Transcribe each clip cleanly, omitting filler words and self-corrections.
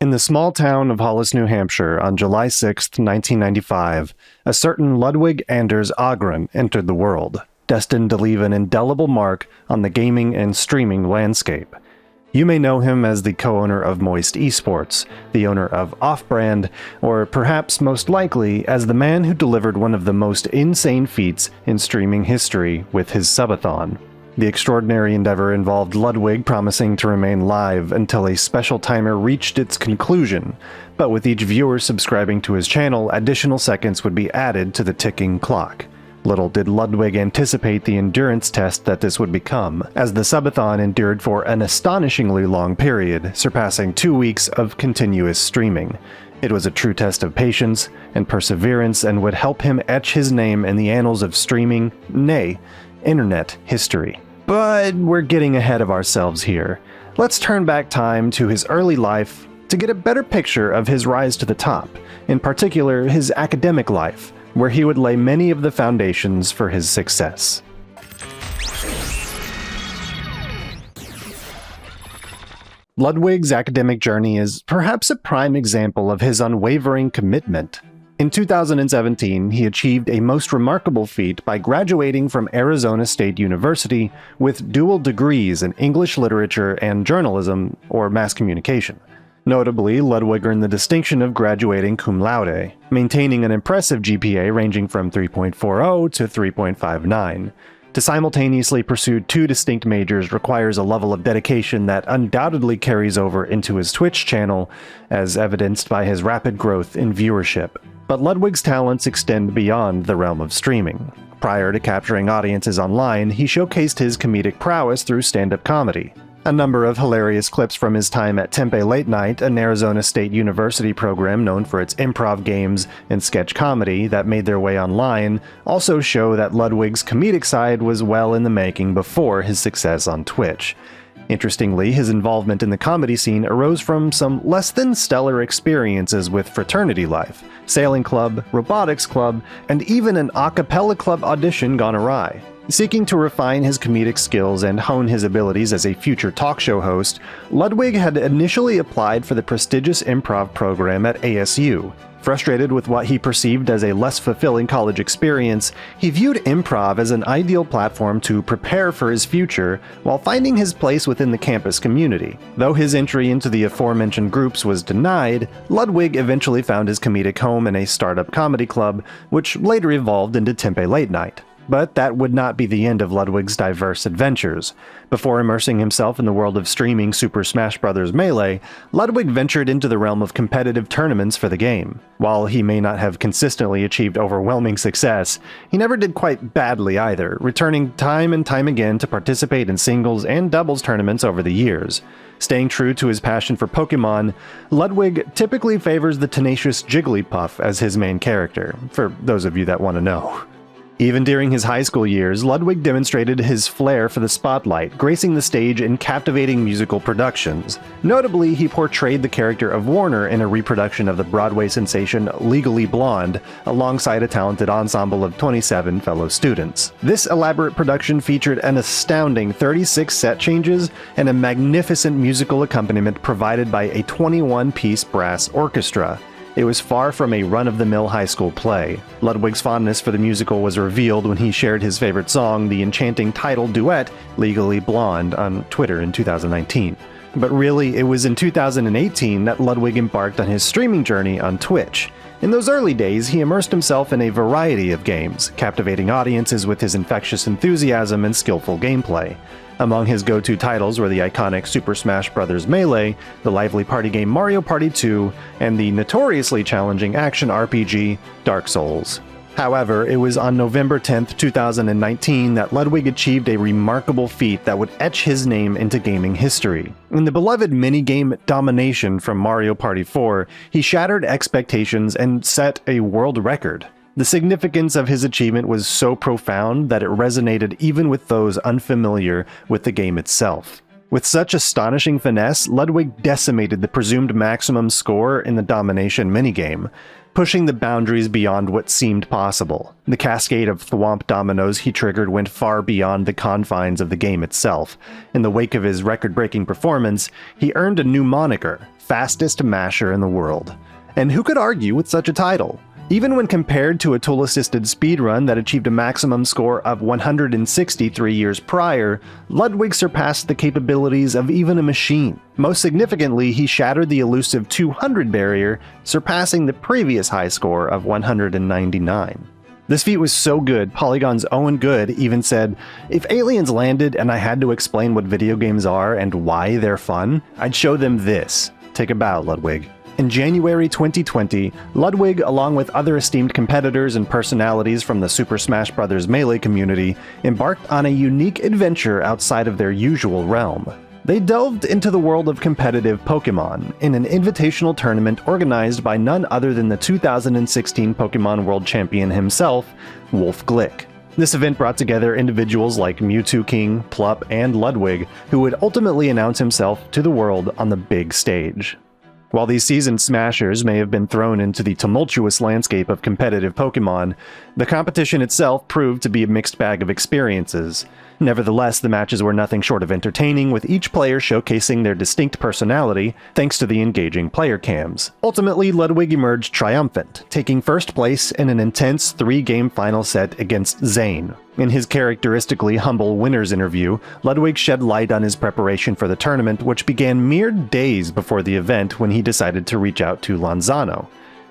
In the small town of Hollis, New Hampshire, on July 6, 1995, a certain Ludwig Anders Agren entered the world, destined to leave an indelible mark on the gaming and streaming landscape. You may know him as the co-owner of Moist Esports, the owner of Off-Brand, or perhaps most likely as the man who delivered one of the most insane feats in streaming history with his subathon. The extraordinary endeavor involved Ludwig promising to remain live until a special timer reached its conclusion, but with each viewer subscribing to his channel, additional seconds would be added to the ticking clock. Little did Ludwig anticipate the endurance test that this would become, as the subathon endured for an astonishingly long period, surpassing 2 weeks of continuous streaming. It was a true test of patience and perseverance and would help him etch his name in the annals of streaming, nay, internet history. But we're getting ahead of ourselves here. Let's turn back time to his early life to get a better picture of his rise to the top, in particular his academic life, where he would lay many of the foundations for his success. Ludwig's academic journey is perhaps a prime example of his unwavering commitment. In 2017, he achieved a most remarkable feat by graduating from Arizona State University with dual degrees in English literature and journalism, or mass communication. Notably, Ludwig earned the distinction of graduating cum laude, maintaining an impressive GPA ranging from 3.40 to 3.59. To simultaneously pursue 2 distinct majors requires a level of dedication that undoubtedly carries over into his Twitch channel, as evidenced by his rapid growth in viewership. But Ludwig's talents extend beyond the realm of streaming. Prior to capturing audiences online, he showcased his comedic prowess through stand-up comedy. A number of hilarious clips from his time at Tempe Late Night, an Arizona State University program known for its improv games and sketch comedy that made their way online, also show that Ludwig's comedic side was well in the making before his success on Twitch. Interestingly, his involvement in the comedy scene arose from some less than stellar experiences with fraternity life, sailing club, robotics club, and even an a cappella club audition gone awry. Seeking to refine his comedic skills and hone his abilities as a future talk show host, Ludwig had initially applied for the prestigious improv program at ASU. Frustrated with what he perceived as a less fulfilling college experience, he viewed improv as an ideal platform to prepare for his future while finding his place within the campus community. Though his entry into the aforementioned groups was denied, Ludwig eventually found his comedic home in a startup comedy club, which later evolved into Tempe Late Night. But that would not be the end of Ludwig's diverse adventures. Before immersing himself in the world of streaming Super Smash Bros. Melee, Ludwig ventured into the realm of competitive tournaments for the game. While he may not have consistently achieved overwhelming success, he never did quite badly either, returning time and time again to participate in singles and doubles tournaments over the years. Staying true to his passion for Pokemon, Ludwig typically favors the tenacious Jigglypuff as his main character, for those of you that want to know. Even during his high school years, Ludwig demonstrated his flair for the spotlight, gracing the stage in captivating musical productions. Notably, he portrayed the character of Warner in a reproduction of the Broadway sensation Legally Blonde, alongside a talented ensemble of 27 fellow students. This elaborate production featured an astounding 36 set changes and a magnificent musical accompaniment provided by a 21-piece brass orchestra. It was far from a run-of-the-mill high school play. Ludwig's fondness for the musical was revealed when he shared his favorite song, the enchanting title duet, Legally Blonde, on Twitter in 2019. But really, it was in 2018 that Ludwig embarked on his streaming journey on Twitch. In those early days, he immersed himself in a variety of games, captivating audiences with his infectious enthusiasm and skillful gameplay. Among his go-to titles were the iconic Super Smash Bros. Melee, the lively party game Mario Party 2, and the notoriously challenging action RPG Dark Souls. However, it was on November 10, 2019 that Ludwig achieved a remarkable feat that would etch his name into gaming history. In the beloved minigame Domination from Mario Party 4, he shattered expectations and set a world record. The significance of his achievement was so profound that it resonated even with those unfamiliar with the game itself. With such astonishing finesse, Ludwig decimated the presumed maximum score in the Domination minigame. pushing the boundaries beyond what seemed possible. The cascade of thwomp dominoes he triggered went far beyond the confines of the game itself. In the wake of his record-breaking performance, he earned a new moniker, fastest masher in the world. And who could argue with such a title? Even when compared to a tool-assisted speedrun that achieved a maximum score of 163 years prior, Ludwig surpassed the capabilities of even a machine. Most significantly, he shattered the elusive 200 barrier, surpassing the previous high score of 199. This feat was so good, Polygon's Owen Good even said, "If aliens landed and I had to explain what video games are and why they're fun, I'd show them this. Take a bow, Ludwig." In January 2020, Ludwig, along with other esteemed competitors and personalities from the Super Smash Bros. Melee community, embarked on a unique adventure outside of their usual realm. They delved into the world of competitive Pokémon in an invitational tournament organized by none other than the 2016 Pokémon World Champion himself, Wolf Glick. This event brought together individuals like Mewtwo King, Plup, and Ludwig, who would ultimately announce himself to the world on the big stage. While these seasoned smashers may have been thrown into the tumultuous landscape of competitive Pokémon, the competition itself proved to be a mixed bag of experiences. Nevertheless, the matches were nothing short of entertaining, with each player showcasing their distinct personality thanks to the engaging player cams. Ultimately, Ludwig emerged triumphant, taking first place in an intense 3-game final set against Zane. In his characteristically humble winner's interview, Ludwig shed light on his preparation for the tournament, which began mere days before the event when he decided to reach out to Lanzano.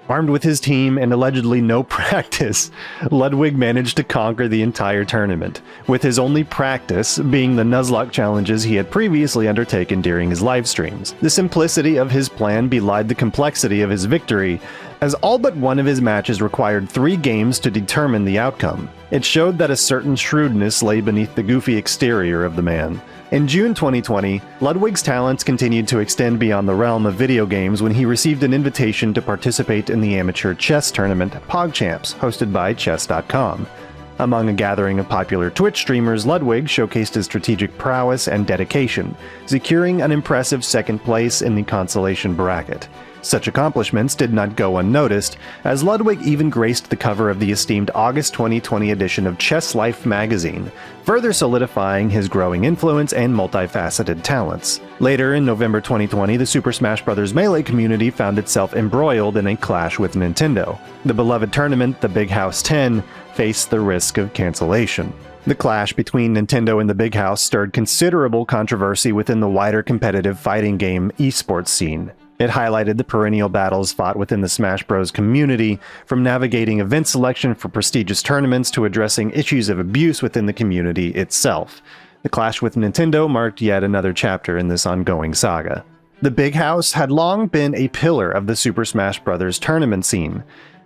Armed with his team and allegedly no practice, Ludwig managed to conquer the entire tournament, with his only practice being the Nuzlocke challenges he had previously undertaken during his live streams. The simplicity of his plan belied the complexity of his victory, as all but one of his matches required 3 games to determine the outcome. It showed that a certain shrewdness lay beneath the goofy exterior of the man. In June 2020, Ludwig's talents continued to extend beyond the realm of video games when he received an invitation to participate in the amateur chess tournament PogChamps, hosted by Chess.com. Among a gathering of popular Twitch streamers, Ludwig showcased his strategic prowess and dedication, securing an impressive second place in the consolation bracket. Such accomplishments did not go unnoticed, as Ludwig even graced the cover of the esteemed August 2020 edition of Chess Life magazine, further solidifying his growing influence and multifaceted talents. Later, in November 2020, the Super Smash Bros. Melee community found itself embroiled in a clash with Nintendo. The beloved tournament, the Big House 10, faced the risk of cancellation. The clash between Nintendo and the Big House stirred considerable controversy within the wider competitive fighting game esports scene. It highlighted the perennial battles fought within the Smash Bros. Community, from navigating event selection for prestigious tournaments to addressing issues of abuse within the community itself. The clash with Nintendo marked yet another chapter in this ongoing saga. The Big House had long been a pillar of the Super Smash Bros. Tournament scene.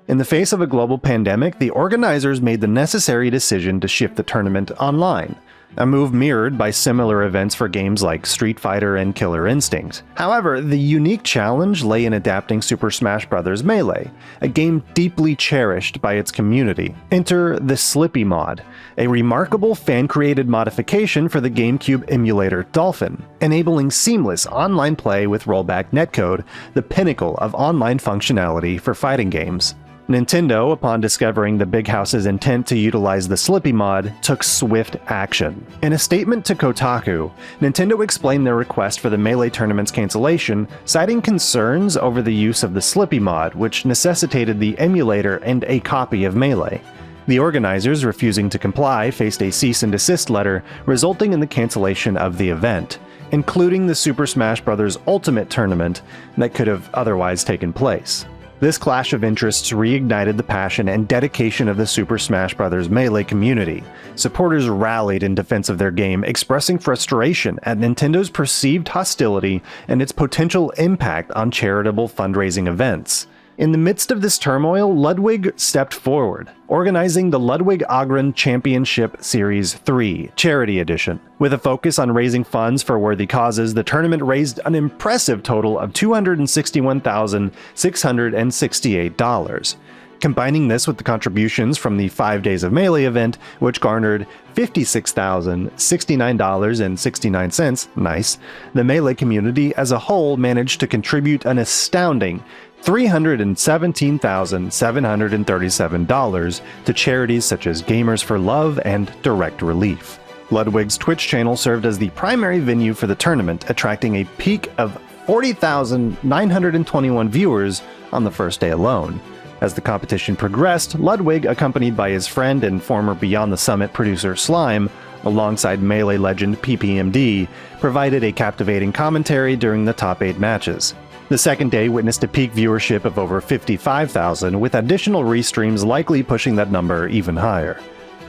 In the face of a global pandemic, the organizers made the necessary decision to shift the tournament online, a move mirrored by similar events for games like Street Fighter and Killer Instinct. However, the unique challenge lay in adapting Super Smash Bros. Melee, a game deeply cherished by its community. Enter the Slippy mod, a remarkable fan-created modification for the GameCube emulator Dolphin, enabling seamless online play with rollback netcode, the pinnacle of online functionality for fighting games. Nintendo, upon discovering the Big House's intent to utilize the Slippy mod, took swift action. In a statement to Kotaku, Nintendo explained their request for the Melee tournament's cancellation, citing concerns over the use of the Slippy mod, which necessitated the emulator and a copy of Melee. The organizers, refusing to comply, faced a cease and desist letter, resulting in the cancellation of the event, including the Super Smash Bros. Ultimate tournament that could have otherwise taken place. This clash of interests reignited the passion and dedication of the Super Smash Bros. Melee community. Supporters rallied in defense of their game, expressing frustration at Nintendo's perceived hostility and its potential impact on charitable fundraising events. In the midst of this turmoil, Ludwig stepped forward, organizing the Ludwig Agren Championship Series 3 Charity Edition. With a focus on raising funds for worthy causes, the tournament raised an impressive total of $261,668. Combining this with the contributions from the 5 Days of Melee event, which garnered $56,069.69, nice, the Melee community as a whole managed to contribute an astounding $317,737 to charities such as Gamers for Love and Direct Relief. Ludwig's Twitch channel served as the primary venue for the tournament, attracting a peak of 40,921 viewers on the first day alone. As the competition progressed, Ludwig, accompanied by his friend and former Beyond the Summit producer Slime, alongside Melee legend PPMD, provided a captivating commentary during the top 8 matches. The second day witnessed a peak viewership of over 55,000, with additional restreams likely pushing that number even higher.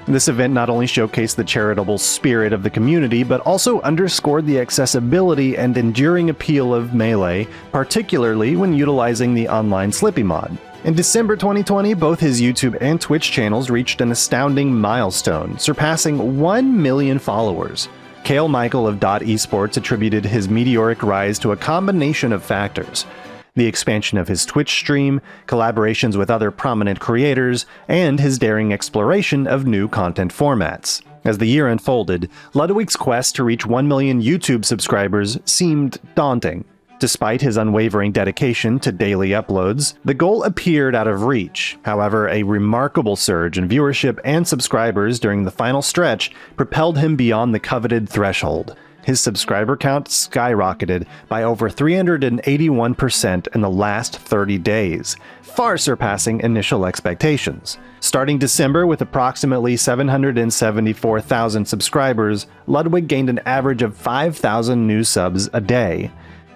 This event not only showcased the charitable spirit of the community, but also underscored the accessibility and enduring appeal of Melee, particularly when utilizing the online Slippy mod. In December 2020, both his YouTube and Twitch channels reached an astounding milestone, surpassing 1 million followers. Kale Michael of .esports attributed his meteoric rise to a combination of factors: the expansion of his Twitch stream, collaborations with other prominent creators, and his daring exploration of new content formats. As the year unfolded, Ludwig's quest to reach 1 million YouTube subscribers seemed daunting. Despite his unwavering dedication to daily uploads, the goal appeared out of reach. However, a remarkable surge in viewership and subscribers during the final stretch propelled him beyond the coveted threshold. His subscriber count skyrocketed by over 381% in the last 30 days, far surpassing initial expectations. Starting December with approximately 774,000 subscribers, Ludwig gained an average of 5,000 new subs a day.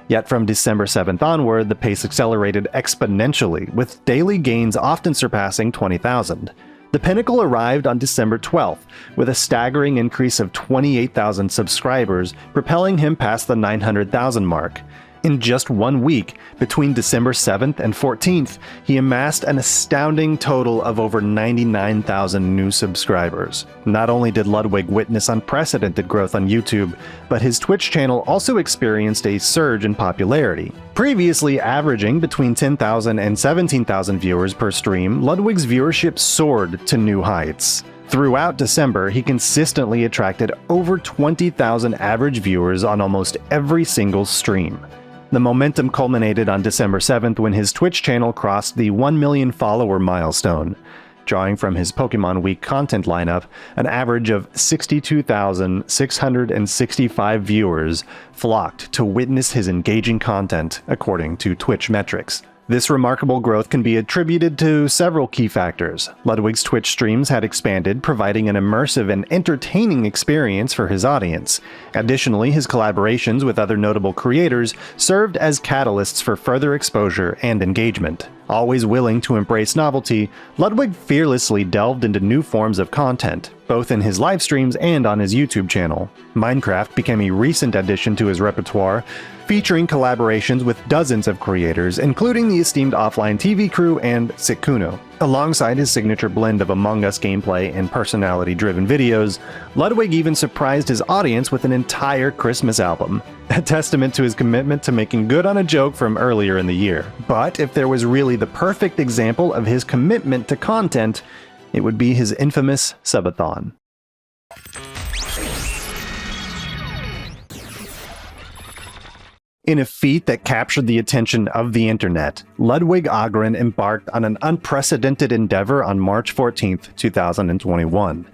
Yet from December 7th onward, the pace accelerated exponentially, with daily gains often surpassing 20,000. The pinnacle arrived on December 12th, with a staggering increase of 28,000 subscribers, propelling him past the 900,000 mark. In just 1 week, between December 7th and 14th, he amassed an astounding total of over 99,000 new subscribers. Not only did Ludwig witness unprecedented growth on YouTube, but his Twitch channel also experienced a surge in popularity. Previously averaging between 10,000 and 17,000 viewers per stream, Ludwig's viewership soared to new heights. Throughout December, he consistently attracted over 20,000 average viewers on almost every single stream. The momentum culminated on December 7th when his Twitch channel crossed the 1 million follower milestone. Drawing from his Pokemon Week content lineup, an average of 62,665 viewers flocked to witness his engaging content, according to Twitch metrics. This remarkable growth can be attributed to several key factors. Ludwig's Twitch streams had expanded, providing an immersive and entertaining experience for his audience. Additionally, his collaborations with other notable creators served as catalysts for further exposure and engagement. Always willing to embrace novelty, Ludwig fearlessly delved into new forms of content, both in his live streams and on his YouTube channel. Minecraft became a recent addition to his repertoire, featuring collaborations with dozens of creators, including the esteemed Offline TV crew and Sikuno. Alongside his signature blend of Among Us gameplay and personality-driven videos, Ludwig even surprised his audience with an entire Christmas album, a testament to his commitment to making good on a joke from earlier in the year. But if there was really the perfect example of his commitment to content, it would be his infamous subathon. In a feat that captured the attention of the internet, Ludwig Ågren embarked on an unprecedented endeavor on March 14, 2021.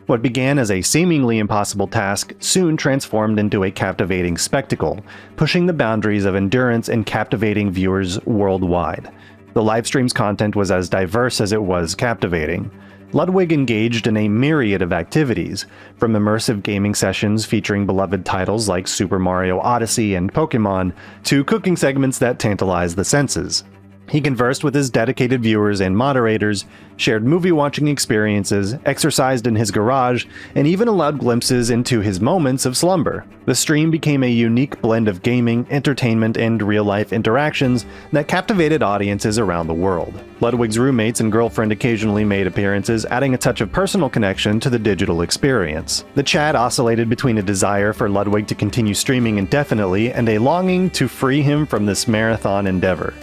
What began as a seemingly impossible task soon transformed into a captivating spectacle, pushing the boundaries of endurance and captivating viewers worldwide. The livestream's content was as diverse as it was captivating. Ludwig engaged in a myriad of activities, from immersive gaming sessions featuring beloved titles like Super Mario Odyssey and Pokemon, to cooking segments that tantalized the senses. He conversed with his dedicated viewers and moderators, shared movie-watching experiences, exercised in his garage, and even allowed glimpses into his moments of slumber. The stream became a unique blend of gaming, entertainment, and real-life interactions that captivated audiences around the world. Ludwig's roommates and girlfriend occasionally made appearances, adding a touch of personal connection to the digital experience. The chat oscillated between a desire for Ludwig to continue streaming indefinitely and a longing to free him from this marathon endeavor.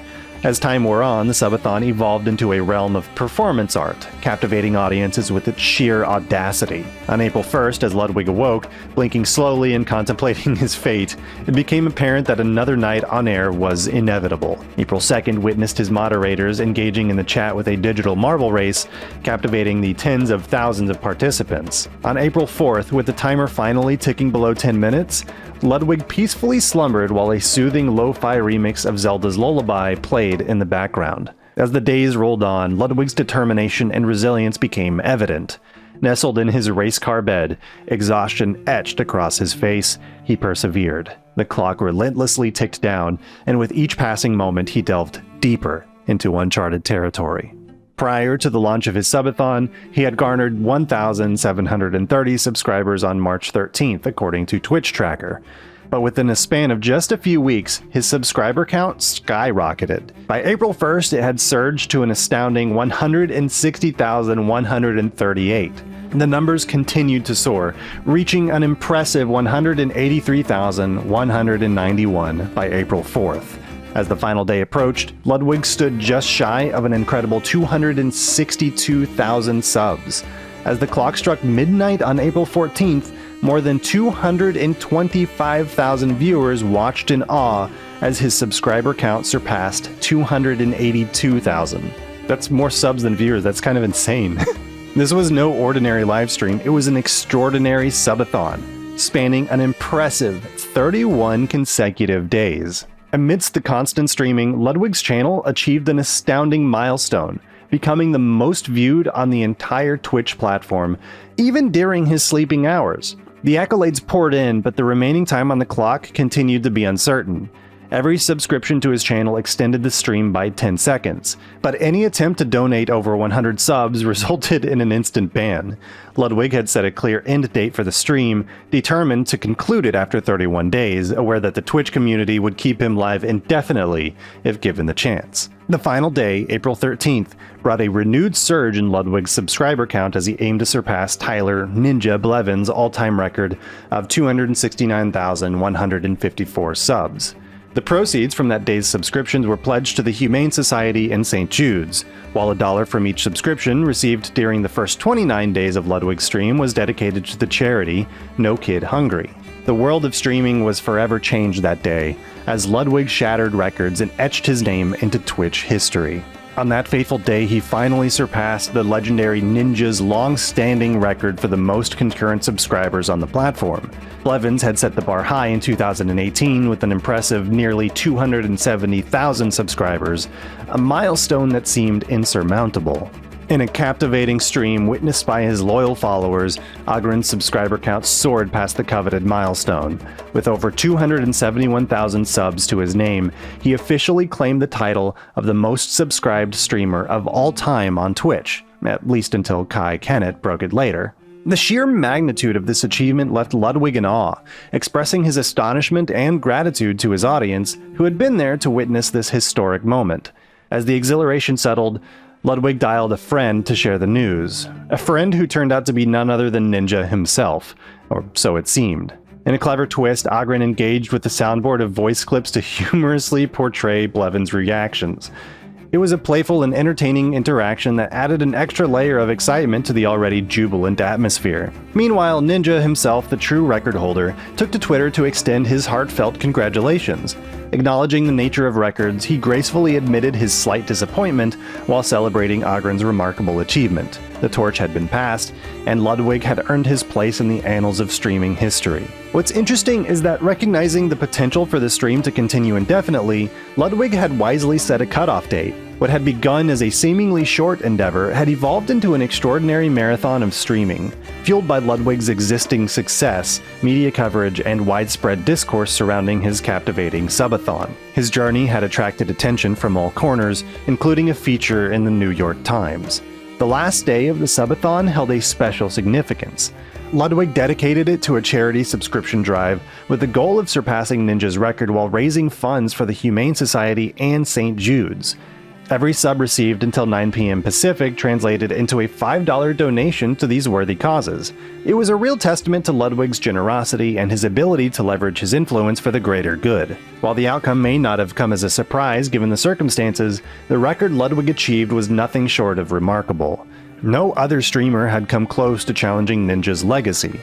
As time wore on, the subathon evolved into a realm of performance art, captivating audiences with its sheer audacity. On April 1st, as Ludwig awoke, blinking slowly and contemplating his fate, it became apparent that another night on air was inevitable. April 2nd witnessed his moderators engaging in the chat with a digital marble race, captivating the tens of thousands of participants. On April 4th, with the timer finally ticking below 10 minutes, Ludwig peacefully slumbered while a soothing lo-fi remix of Zelda's Lullaby played in the background. As the days rolled on, Ludwig's determination and resilience became evident. Nestled in his race car bed, exhaustion etched across his face, he persevered. The clock relentlessly ticked down, and with each passing moment he delved deeper into uncharted territory. Prior to the launch of his subathon, he had garnered 1,730 subscribers on March 13th, according to Twitch Tracker. But within a span of just a few weeks, his subscriber count skyrocketed. By April 1st, it had surged to an astounding 160,138. The numbers continued to soar, reaching an impressive 183,191 by April 4th. As the final day approached, Ludwig stood just shy of an incredible 262,000 subs. As the clock struck midnight on April 14th, more than 225,000 viewers watched in awe as his subscriber count surpassed 282,000. That's more subs than viewers. That's kind of insane. This was no ordinary livestream. It was an extraordinary subathon, spanning an impressive 31 consecutive days. Amidst the constant streaming, Ludwig's channel achieved an astounding milestone, becoming the most viewed on the entire Twitch platform, even during his sleeping hours. The accolades poured in, but the remaining time on the clock continued to be uncertain. Every subscription to his channel extended the stream by 10 seconds, but any attempt to donate over 100 subs resulted in an instant ban. Ludwig had set a clear end date for the stream, determined to conclude it after 31 days, aware that the Twitch community would keep him live indefinitely if given the chance. The final day, April 13th, brought a renewed surge in Ludwig's subscriber count as he aimed to surpass Tyler Ninja Blevin's all-time record of 269,154 subs. The proceeds from that day's subscriptions were pledged to the Humane Society and St. Jude's, while $1 from each subscription received during the first 29 days of Ludwig's stream was dedicated to the charity No Kid Hungry. The world of streaming was forever changed that day, as Ludwig shattered records and etched his name into Twitch history. On that fateful day, he finally surpassed the legendary Ninja's long-standing record for the most concurrent subscribers on the platform. Blevins had set the bar high in 2018 with an impressive nearly 270,000 subscribers, a milestone that seemed insurmountable. In a captivating stream witnessed by his loyal followers, Ogren's subscriber count soared past the coveted milestone. With over 271,000 subs to his name, he officially claimed the title of the most subscribed streamer of all time on Twitch, at least until Kai Kennett broke it later. The sheer magnitude of this achievement left Ludwig in awe, expressing his astonishment and gratitude to his audience, who had been there to witness this historic moment. As the exhilaration settled, Ludwig dialed a friend to share the news. A friend who turned out to be none other than Ninja himself, or so it seemed. In a clever twist, Ogren engaged with the soundboard of voice clips to humorously portray Blevin's reactions. It was a playful and entertaining interaction that added an extra layer of excitement to the already jubilant atmosphere. Meanwhile, Ninja himself, the true record holder, took to Twitter to extend his heartfelt congratulations. Acknowledging the nature of records, he gracefully admitted his slight disappointment while celebrating Ogren's remarkable achievement. The torch had been passed, and Ludwig had earned his place in the annals of streaming history. What's interesting is that recognizing the potential for the stream to continue indefinitely, Ludwig had wisely set a cutoff date. What had begun as a seemingly short endeavor had evolved into an extraordinary marathon of streaming. Fueled by Ludwig's existing success, media coverage, and widespread discourse surrounding his captivating subathon. His journey had attracted attention from all corners, including a feature in the New York Times. The last day of the subathon held a special significance. Ludwig dedicated it to a charity subscription drive with the goal of surpassing Ninja's record while raising funds for the Humane Society and St. Jude's. Every sub received until 9 p.m. Pacific translated into a $5 donation to these worthy causes. It was a real testament to Ludwig's generosity and his ability to leverage his influence for the greater good. While the outcome may not have come as a surprise given the circumstances, the record Ludwig achieved was nothing short of remarkable. No other streamer had come close to challenging Ninja's legacy,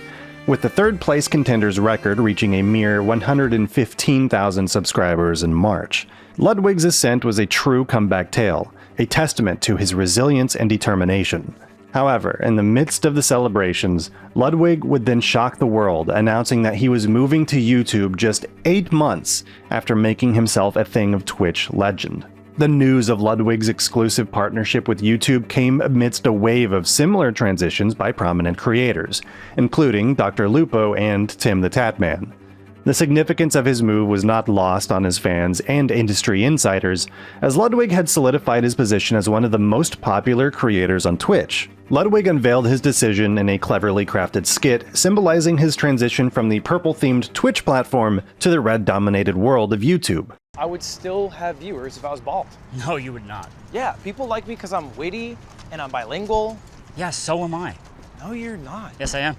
with the third-place contender's record reaching a mere 115,000 subscribers in March. Ludwig's ascent was a true comeback tale, a testament to his resilience and determination. However, in the midst of the celebrations, Ludwig would then shock the world, announcing that he was moving to YouTube just 8 months after making himself a thing of Twitch legend. The news of Ludwig's exclusive partnership with YouTube came amidst a wave of similar transitions by prominent creators, including Dr. Lupo and Tim the Tatman. The significance of his move was not lost on his fans and industry insiders, as Ludwig had solidified his position as one of the most popular creators on Twitch. Ludwig unveiled his decision in a cleverly crafted skit, symbolizing his transition from the purple-themed Twitch platform to the red-dominated world of YouTube. I would still have viewers if I was bald. No, you would not. Yeah, people like me because I'm witty and I'm bilingual. Yeah, so am I. No, you're not. Yes, I am.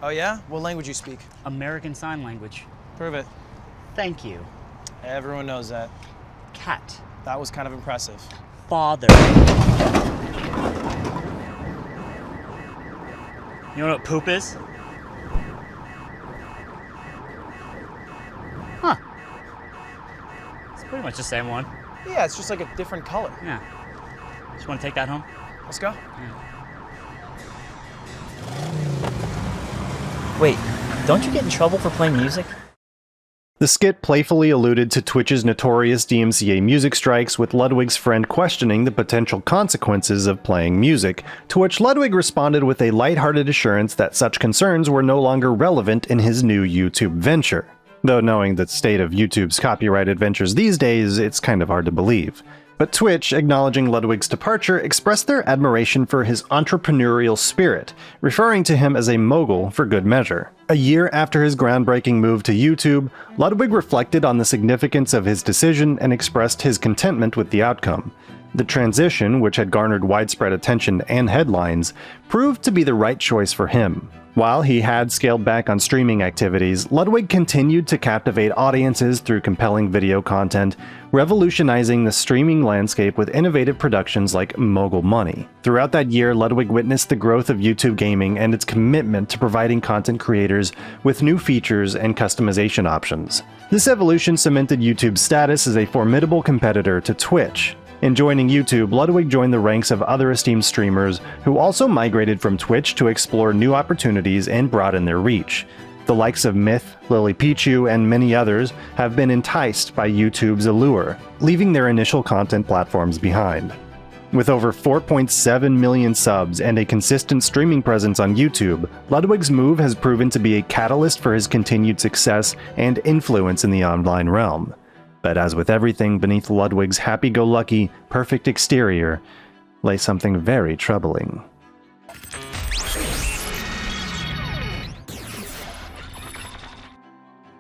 Oh yeah? What language you speak? American Sign Language. Prove it. Thank you. Everyone knows that. Cat. That was kind of impressive. Father. You know what poop is? Huh. It's pretty much the same one. Yeah, it's just like a different color. Yeah. Just want to take that home? Let's go. Yeah. Wait, don't you get in trouble for playing music? The skit playfully alluded to Twitch's notorious DMCA music strikes, with Ludwig's friend questioning the potential consequences of playing music, to which Ludwig responded with a lighthearted assurance that such concerns were no longer relevant in his new YouTube venture. Though knowing the state of YouTube's copyrighted ventures these days, it's kind of hard to believe. But Twitch, acknowledging Ludwig's departure, expressed their admiration for his entrepreneurial spirit, referring to him as a mogul for good measure. A year after his groundbreaking move to YouTube, Ludwig reflected on the significance of his decision and expressed his contentment with the outcome. The transition, which had garnered widespread attention and headlines, proved to be the right choice for him. While he had scaled back on streaming activities, Ludwig continued to captivate audiences through compelling video content, revolutionizing the streaming landscape with innovative productions like Mogul Money. Throughout that year, Ludwig witnessed the growth of YouTube gaming and its commitment to providing content creators with new features and customization options. This evolution cemented YouTube's status as a formidable competitor to Twitch. In joining YouTube, Ludwig joined the ranks of other esteemed streamers who also migrated from Twitch to explore new opportunities and broaden their reach. The likes of Myth, Lily Pichu, and many others have been enticed by YouTube's allure, leaving their initial content platforms behind. With over 4.7 million subs and a consistent streaming presence on YouTube, Ludwig's move has proven to be a catalyst for his continued success and influence in the online realm. But as with everything beneath Ludwig's happy-go-lucky, perfect exterior, lay something very troubling.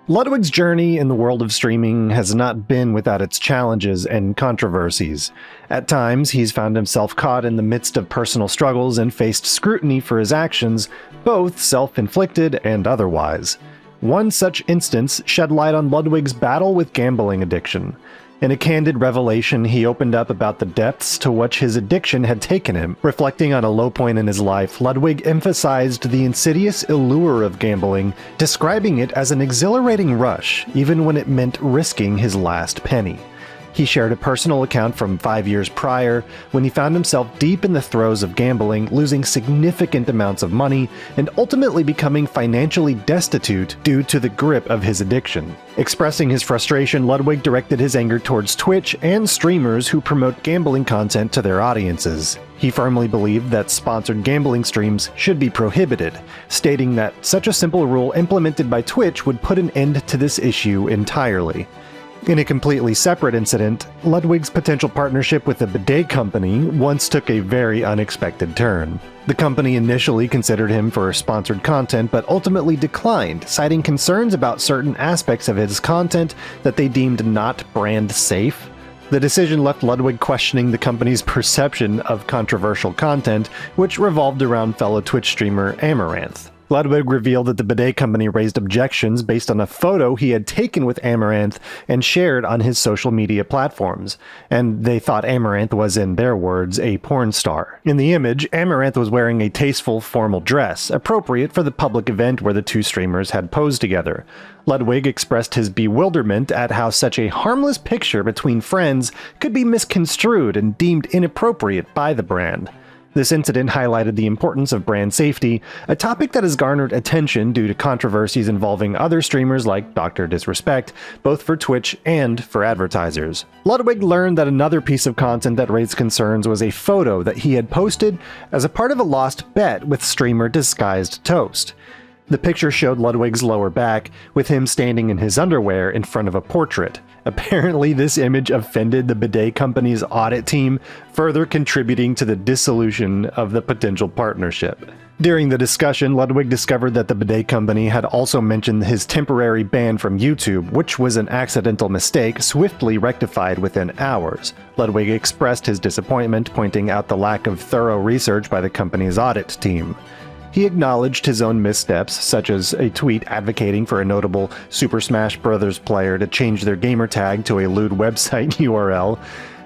Ludwig's journey in the world of streaming has not been without its challenges and controversies. At times, he's found himself caught in the midst of personal struggles and faced scrutiny for his actions, both self-inflicted and otherwise. One such instance shed light on Ludwig's battle with gambling addiction. In a candid revelation, he opened up about the depths to which his addiction had taken him. Reflecting on a low point in his life, Ludwig emphasized the insidious allure of gambling, describing it as an exhilarating rush, even when it meant risking his last penny. He shared a personal account from 5 years prior, when he found himself deep in the throes of gambling, losing significant amounts of money, and ultimately becoming financially destitute due to the grip of his addiction. Expressing his frustration, Ludwig directed his anger towards Twitch and streamers who promote gambling content to their audiences. He firmly believed that sponsored gambling streams should be prohibited, stating that such a simple rule implemented by Twitch would put an end to this issue entirely. In a completely separate incident, Ludwig's potential partnership with a bidet company once took a very unexpected turn. The company initially considered him for sponsored content, but ultimately declined, citing concerns about certain aspects of his content that they deemed not brand safe. The decision left Ludwig questioning the company's perception of controversial content, which revolved around fellow Twitch streamer Amaranth. Ludwig revealed that the bidet company raised objections based on a photo he had taken with Amaranth and shared on his social media platforms, and they thought Amaranth was, in their words, a porn star. In the image, Amaranth was wearing a tasteful, formal dress, appropriate for the public event where the two streamers had posed together. Ludwig expressed his bewilderment at how such a harmless picture between friends could be misconstrued and deemed inappropriate by the brand. This incident highlighted the importance of brand safety, a topic that has garnered attention due to controversies involving other streamers like Dr. Disrespect, both for Twitch and for advertisers. Ludwig learned that another piece of content that raised concerns was a photo that he had posted as a part of a lost bet with streamer Disguised Toast. The picture showed Ludwig's lower back, with him standing in his underwear in front of a portrait. Apparently, this image offended the bidet company's audit team, further contributing to the dissolution of the potential partnership. During the discussion, Ludwig discovered that the bidet company had also mentioned his temporary ban from YouTube, which was an accidental mistake swiftly rectified within hours. Ludwig expressed his disappointment, pointing out the lack of thorough research by the company's audit team. He acknowledged his own missteps, such as a tweet advocating for a notable Super Smash Bros. Player to change their gamertag to a lewd website URL.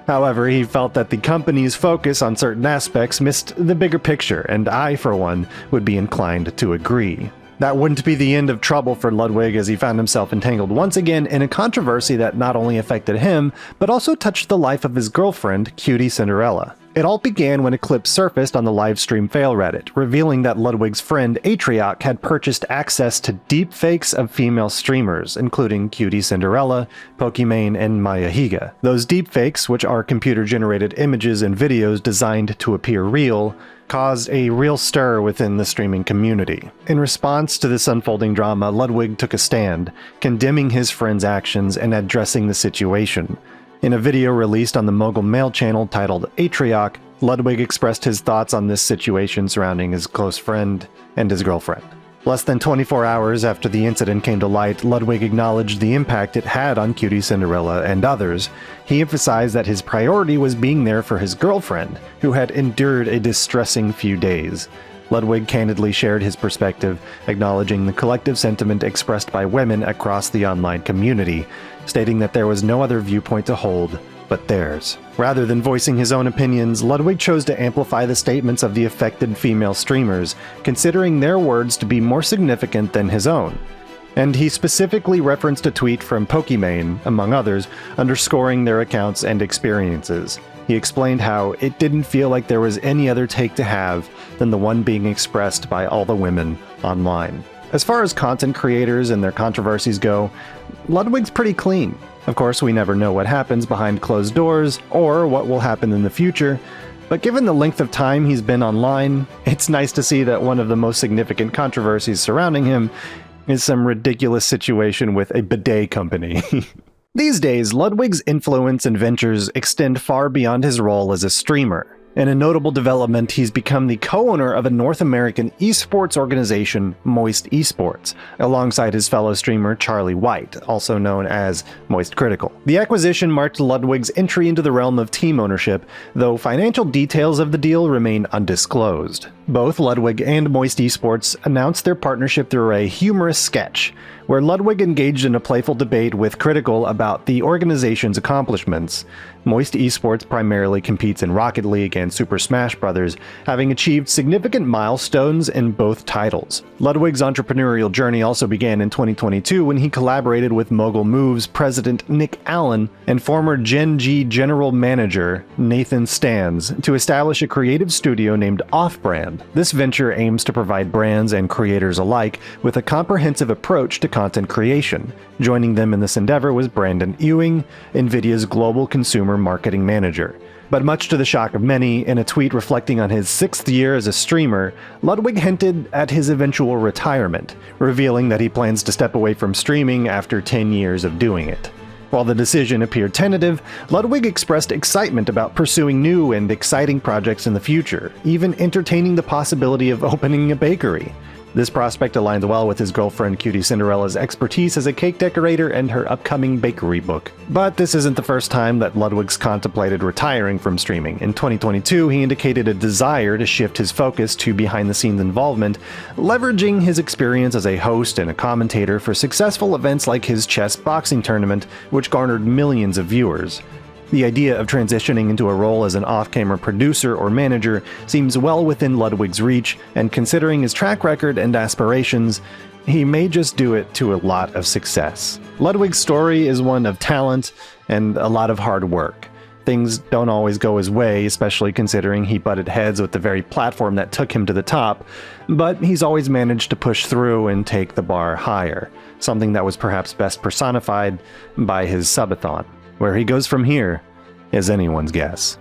However, he felt that the company's focus on certain aspects missed the bigger picture, and I, for one, would be inclined to agree. That wouldn't be the end of trouble for Ludwig, as he found himself entangled once again in a controversy that not only affected him, but also touched the life of his girlfriend, Cutie Cinderella. It all began when a clip surfaced on the livestream fail Reddit, revealing that Ludwig's friend Atrioc had purchased access to deepfakes of female streamers, including Cutie Cinderella, Pokimane, and Maya Higa. Those deepfakes, which are computer-generated images and videos designed to appear real, caused a real stir within the streaming community. In response to this unfolding drama, Ludwig took a stand, condemning his friend's actions and addressing the situation. In a video released on the Mogul Mail channel titled Atrioc, Ludwig expressed his thoughts on this situation surrounding his close friend and his girlfriend. Less than 24 hours after the incident came to light, Ludwig acknowledged the impact it had on Cutie Cinderella and others. He emphasized that his priority was being there for his girlfriend, who had endured a distressing few days. Ludwig candidly shared his perspective, acknowledging the collective sentiment expressed by women across the online community, stating that there was no other viewpoint to hold but theirs. Rather than voicing his own opinions, Ludwig chose to amplify the statements of the affected female streamers, considering their words to be more significant than his own. And he specifically referenced a tweet from Pokimane, among others, underscoring their accounts and experiences. He explained how it didn't feel like there was any other take to have than the one being expressed by all the women online. As far as content creators and their controversies go, Ludwig's pretty clean. Of course, we never know what happens behind closed doors, or what will happen in the future, but given the length of time he's been online, it's nice to see that one of the most significant controversies surrounding him is some ridiculous situation with a bidet company. These days, Ludwig's influence and ventures extend far beyond his role as a streamer. In a notable development, he's become the co-owner of a North American esports organization, Moist Esports, alongside his fellow streamer Charlie White, also known as Moist Critical. The acquisition marked Ludwig's entry into the realm of team ownership, though financial details of the deal remain undisclosed. Both Ludwig and Moist Esports announced their partnership through a humorous sketch, where Ludwig engaged in a playful debate with Critical about the organization's accomplishments. Moist Esports primarily competes in Rocket League and Super Smash Bros., having achieved significant milestones in both titles. Ludwig's entrepreneurial journey also began in 2022 when he collaborated with Mogul Moves president Nick Allen and former Gen G general manager Nathan Stans to establish a creative studio named Offbrand. This venture aims to provide brands and creators alike with a comprehensive approach to content creation. Joining them in this endeavor was Brandon Ewing, NVIDIA's global consumer marketing manager. But much to the shock of many, in a tweet reflecting on his 6th year as a streamer, Ludwig hinted at his eventual retirement, revealing that he plans to step away from streaming after 10 years of doing it. While the decision appeared tentative, Ludwig expressed excitement about pursuing new and exciting projects in the future, even entertaining the possibility of opening a bakery. This prospect aligns well with his girlfriend Cutie Cinderella's expertise as a cake decorator and her upcoming bakery book. But this isn't the first time that Ludwig's contemplated retiring from streaming. In 2022, he indicated a desire to shift his focus to behind-the-scenes involvement, leveraging his experience as a host and a commentator for successful events like his chess boxing tournament, which garnered millions of viewers. The idea of transitioning into a role as an off-camera producer or manager seems well within Ludwig's reach, and considering his track record and aspirations, he may just do it to a lot of success. Ludwig's story is one of talent and a lot of hard work. Things don't always go his way, especially considering he butted heads with the very platform that took him to the top, but he's always managed to push through and take the bar higher, something that was perhaps best personified by his subathon. Where he goes from here is anyone's guess.